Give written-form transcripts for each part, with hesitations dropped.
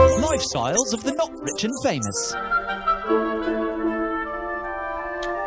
Lifestyles of the not rich and famous.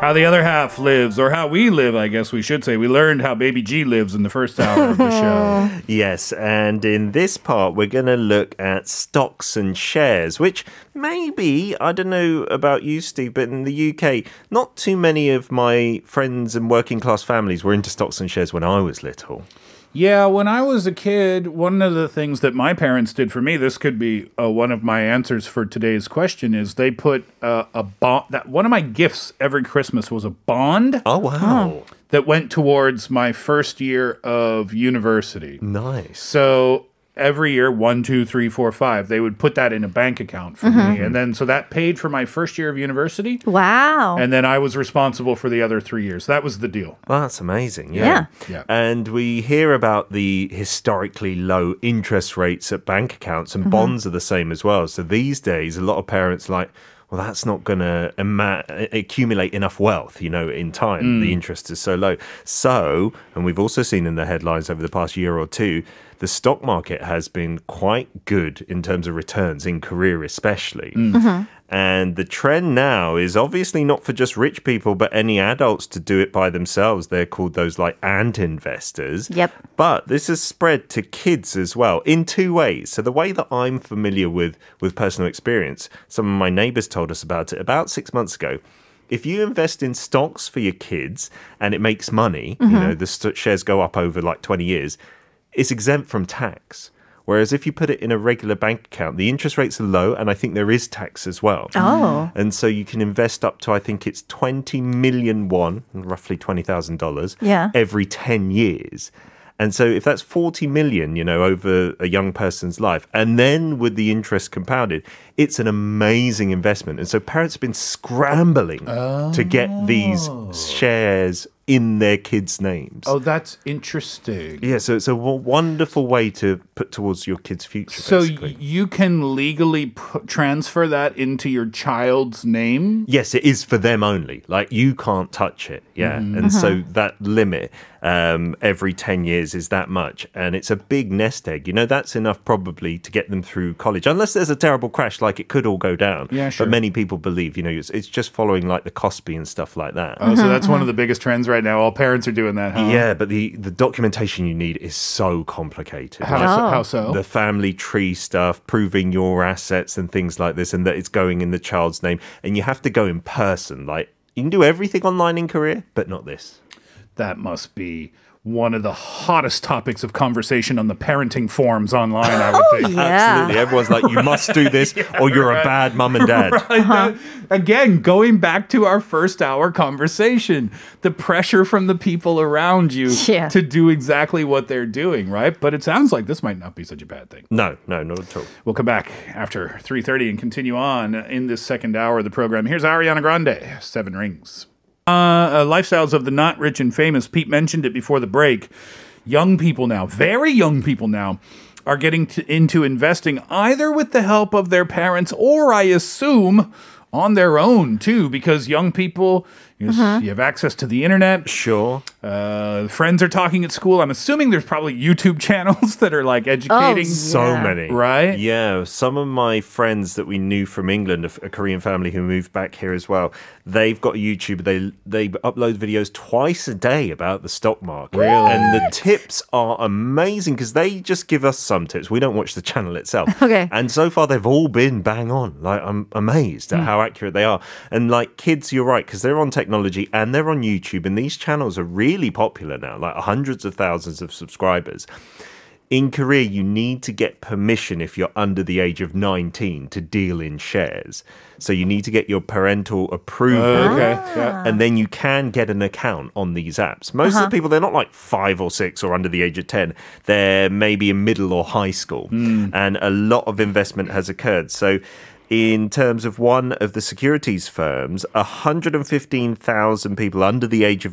How the other half lives, or how we live, I guess we should say. We learned how Baby G lives in the first hour of the show. Yes, and in this part, we're going to look at stocks and shares, which maybe, I don't know about you, Steve, but in the UK, not too many of my friends and working class families were into stocks and shares when I was little. Yeah, when I was a kid, one of the things that my parents did for me, this could be one of my answers for today's question, is they put a bond. That one of my gifts every Christmas was a bond. Oh, wow. That went towards my first year of university. Nice. So every year, 1, 2, 3, 4, 5, they would put that in a bank account for me. And then, so that paid for my first year of university. Wow. And then I was responsible for the other 3 years. That was the deal. Well, that's amazing. Yeah. And we hear about the historically low interest rates at bank accounts, and bonds are the same as well. So these days, a lot of parents are like, well, that's not going to accumulate enough wealth, in time. The interest is so low. So, and we've also seen in the headlines over the past year or two, the stock market has been quite good in terms of returns in Korea especially. And the trend now is obviously not for just rich people, but any adults to do it by themselves. They're called those ant investors. Yep. But this has spread to kids as well in two ways. So the way that I'm familiar with personal experience, some of my neighbors told us about it about 6 months ago. If you invest in stocks for your kids and it makes money, the shares go up over like 20 years, it's exempt from tax. Whereas if you put it in a regular bank account, the interest rates are low, and I think there is tax as well. Oh. And so you can invest up to, I think it's 20 million won, roughly $20,000, every 10 years. And so if that's 40 million, over a young person's life, and then with the interest compounded, it's an amazing investment. And so parents have been scrambling to get these shares in their kids' names. Oh, that's interesting. Yeah, so it's a wonderful way to put towards your kid's future, So basically. you can legally transfer that into your child's name? Yes, it is for them only. Like, you can't touch it. Yeah. And so that limit every 10 years is that much. And it's a big nest egg. That's enough probably to get them through college. Unless there's a terrible crash, like it could all go down. Yeah, sure. But many people believe, it's just following like the Cosby and stuff like that. Oh, so that's one of the biggest trends right now. All parents are doing that, huh? Yeah, but the documentation you need is so complicated. How so? The family tree stuff, proving your assets and things like this, and that it's going in the child's name. And you have to go in person. Like, you can do everything online in Korea, but not this. That must be one of the hottest topics of conversation on the parenting forums online, I would think. Absolutely. Everyone's like, you must do this or you're a bad mum and dad. Right. Again, going back to our first hour conversation, the pressure from the people around you to do exactly what they're doing, right? But it sounds like this might not be such a bad thing. No, not at all. We'll come back after 3:30 and continue on in this second hour of the program. Here's Ariana Grande, Seven Rings. Lifestyles of the not rich and famous. Pete mentioned it before the break. Young people now, very young people now, are getting into investing either with the help of their parents or, I assume, on their own too, because young people, you have access to the internet. Sure. Friends are talking at school. I'm assuming there's probably YouTube channels that are like educating. So many. Right? Yeah. Some of my friends that we knew from England, a Korean family who moved back here as well, they've got YouTube. They upload videos twice a day about the stock market. Really? And the tips are amazing because they just give us some tips. We don't watch the channel itself. Okay. And so far they've all been bang on. Like, I'm amazed at how accurate they are. And like kids, you're right, because they're on technology and they're on YouTube, and these channels are really popular now, like hundreds of thousands of subscribers. In Korea, you need to get permission if you're under the age of 19 to deal in shares. So you need to get your parental approval. And then you can get an account on these apps. Most of the people, they're not like 5 or 6 or under the age of 10. They're maybe in middle or high school. And a lot of investment has occurred. So in terms of one of the securities firms, 115,000 people under the age of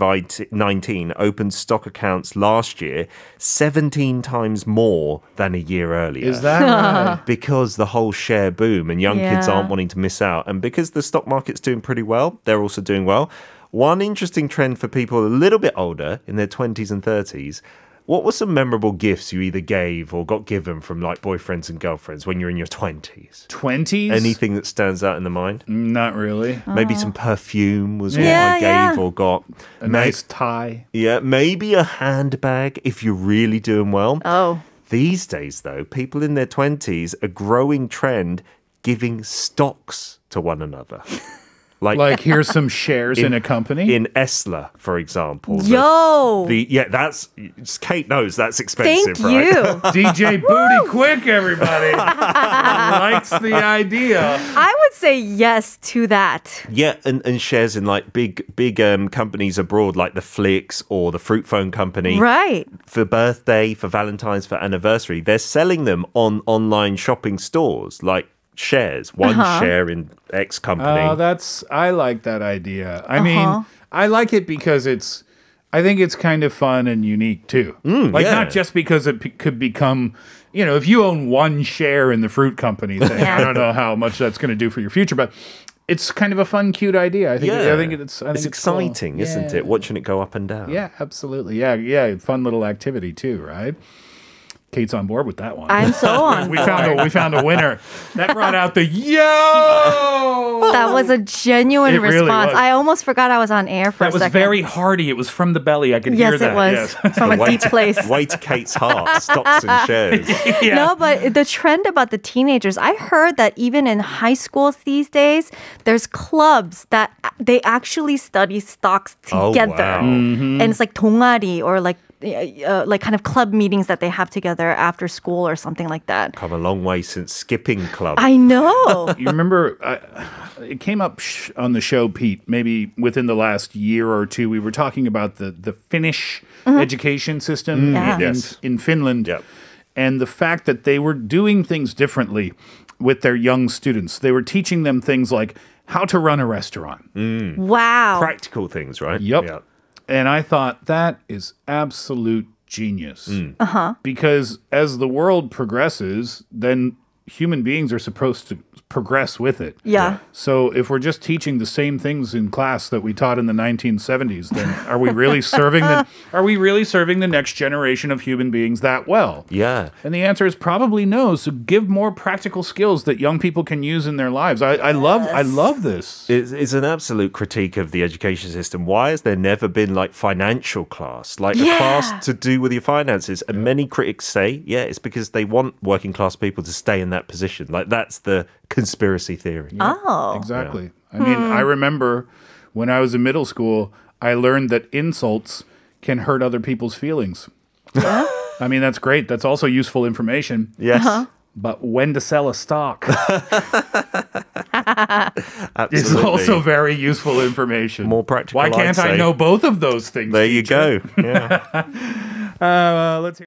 19 opened stock accounts last year, 17 times more than a year earlier. Is that right? Because the whole share boom and young kids aren't wanting to miss out. And because the stock market's doing pretty well, they're also doing well. One interesting trend for people a little bit older, in their 20s and 30s, What were some memorable gifts you either gave or got given from like boyfriends and girlfriends when you're in your 20s? 20s? Anything that stands out in the mind? Not really. Maybe some perfume was what Yeah, I gave or got. A nice tie. Yeah, maybe a handbag if you're really doing well. Oh. These days, though, people in their 20s, a growing trend giving stocks to one another. Like here's some shares in a company. In Esler, for example. Yo. That's Kate knows that's expensive, Thank right? you. DJ Booty Quick, everybody. Likes the idea. I would say yes to that. Yeah, and shares in like big companies abroad, like the Flicks or the Fruit Phone Company. Right. For birthday, for Valentine's, for anniversary, they're selling them on online shopping stores, like shares, one share in X company. Oh, I like that idea. I mean, I like it because I think it's kind of fun and unique too. Not just because it could become, if you own one share in the fruit company thing, I don't know how much that's going to do for your future, but it's kind of a fun, cute idea. I think it's exciting, cool. isn't it? Watching it go up and down. Yeah, absolutely. Yeah. Fun little activity too, right? Kate's on board with that one. I'm so on we board. found a winner. That brought out the yo. That was a genuine It really response. was. I almost forgot I was on air for That a was second. very hearty. It was from the belly. I could hear Yes, that. it was. Yes. From a deep place. Way to Kate's heart, stocks and shares. Yeah. No, but the trend about the teenagers, I heard that even in high schools these days, there's clubs that they actually study stocks Oh, together. wow. And it's like 동아리 or like kind of club meetings that they have together after school or something like that. Come a long way since skipping club. I know. You remember, it came up on the show, Pete, maybe within the last year or two, we were talking about the Finnish education system Yeah. in Finland. Yep. And the fact that they were doing things differently with their young students. They were teaching them things like how to run a restaurant. Wow. Practical things, right? Yep. Yeah. And I thought that is absolute genius. Because as the world progresses, then human beings are supposed to progress with it. Yeah. So if we're just teaching the same things in class that we taught in the 1970s, then are we really serving the next generation of human beings that well? Yeah. And the answer is probably no. So give more practical skills that young people can use in their lives. I love this. It's an absolute critique of the education system. Why has there never been like financial class, like a class to do with your finances? And many critics say, it's because they want working class people to stay in that position. Like that's the conspiracy theory. Oh. Exactly. I mean, I remember when I was in middle school, I learned that insults can hurt other people's feelings. I mean, that's great. That's also useful information. Yes. But when to sell a stock Absolutely. is also very useful information. More practical, Why can't I'd I say. know both of those things? There you teacher? go. Yeah. Let's hear